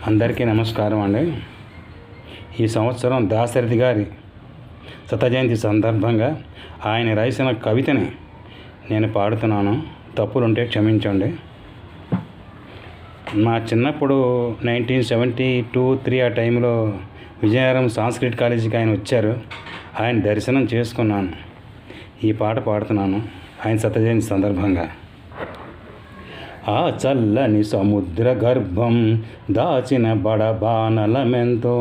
అందరికీ నమస్కారం అండి. ఈ సంవత్సరం దాశరథి గారి శత జయంతి సందర్భంగా ఆయన రాసిన కవితని నేను పాడుతున్నాను. తప్పులుంటే క్షమించండి. మా చిన్నప్పుడు 1972-3 ఆ టైంలో విజయనగరం సంస్కృత్ కాలేజీకి ఆయన వచ్చారు. ఆయన దర్శనం చేసుకున్నాను. ఈ పాట పాడుతున్నాను ఆయన శత జయంతి సందర్భంగా. ఆ చల్లని సముద్ర గర్భం దాచిన బడబానలమెంతో,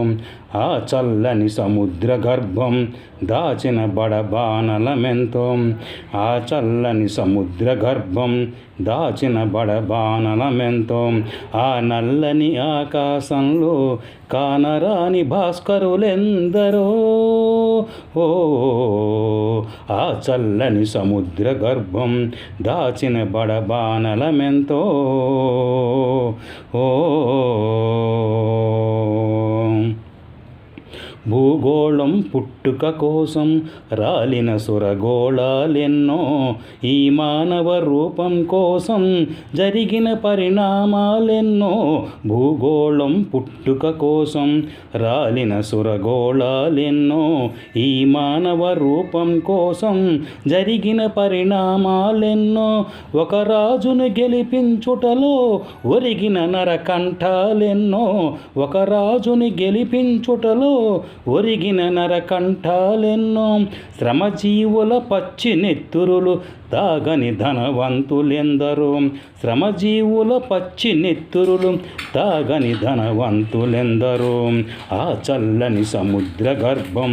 ఆ చల్లని సముద్ర గర్భం దాచిన బడబానలమెంతో, ఆ చల్లని సముద్ర గర్భం దాచిన బడబానలమెంతో, ఆ నల్లని ఆకాశంలో కానరాని భాస్కరులెందరో, ఓ ఆ చల్లని సముద్ర గర్భం దాచిన బడబానలమెంతో, ఓ భూగోళం పుట్టుక కోసం రాలిన సురగోళాలెన్నో, ఈ మానవ రూపం కోసం జరిగిన పరిణామాలెన్నో. భూగోళం పుట్టుక కోసం రాలిన సురగోళాలెన్నో, ఈ మానవ రూపం కోసం జరిగిన పరిణామాలెన్నో. ఒక రాజును గెలిపించుటలో ఒరిగిన నరకంఠాలెన్నో, ఒక రాజుని గెలిపించుటలో ఒరిగిన నరకంఠాలెన్నో. శ్రమజీవుల పచ్చి నెత్తురులు తాగని ధనవంతులెందరో, శ్రమజీవుల పచ్చి నెత్తురులు తాగని ధనవంతులెందరో. ఆ చల్లని సముద్ర గర్భం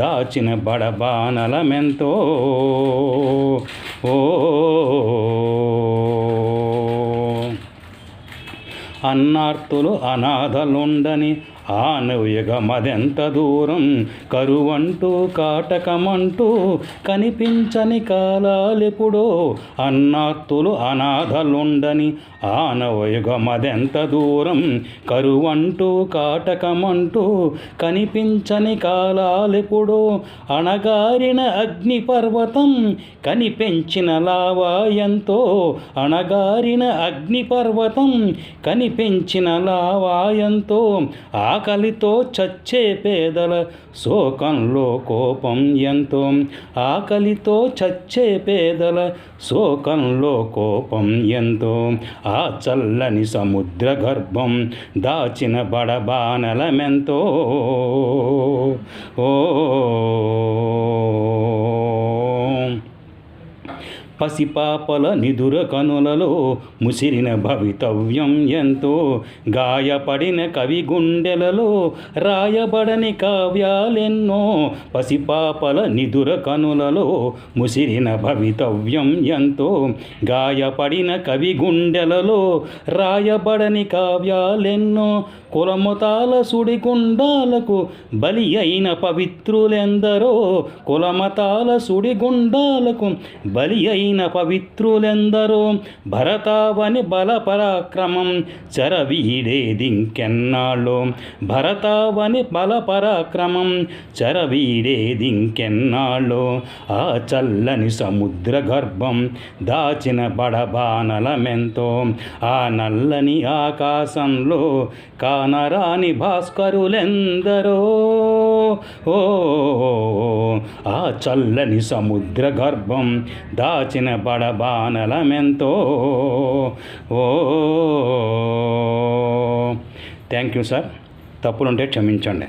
దాచిన బడబానలమెంతో, ఓ అన్నార్తులు అనాథలుండని ఆనయుగమదెంత దూరం, కరువంటూ కాటకమంటూ కనిపించని కాలాలెప్పుడో. అన్నార్తులు అనాథలుండని ఆనవయుగమదెంత దూరం, కరువంటూ కాటకమంటూ కనిపించని కాలాలెప్పుడో. అణగారిన అగ్నిపర్వతం కనిపెంచిన లావాయంతో, అణగారిన అగ్నిపర్వతం కనిపెంచిన లావాయంతో. ఆకలితో చచ్చే పేదల శోకంలో కోపం ఎంతో, ఆకలితో చచ్చే పేదల శోకంలో కోపం ఎంతో. ఆ చల్లని సముద్ర గర్భం దాచిన బడబానలమెంతో, ఓ పసిపాపల నిదుర కనులలో ముసిరిన భవితవ్యం ఎంతో, గాయపడిన కవి గుండెలలో రాయబడని కావ్యాలెన్నో. పసిపాపల నిదుర కనులలో ముసిరిన భవితవ్యం ఎంతో, గాయపడిన కవి గుండెలలో రాయబడని కావ్యాలెన్నో. కులమతాల సుడిగుండాలకు బలి అయిన పవిత్రులెందరో, కులమతాల సుడిగుండాలకు బలి అయిన పవిత్రులెందరో. భరతావని బల పరాక్రమం చెరవీడేదింకెన్నాళ్ళో, భరతావని బల పరాక్రమం చెరవీడేదింకెన్నాళ్ళో. ఆ చల్లని సముద్ర గర్భం దాచిన బడబానలమెంతో, ఆ నల్లని ఆకాశంలో కానరాని భాస్కరులెందరో, ఓ ఆ చల్లని సముద్ర గర్భం దాచిన బడబానలమెంతో, ఓ థ్యాంక్ యూ సార్. తప్పులుంటే క్షమించండి.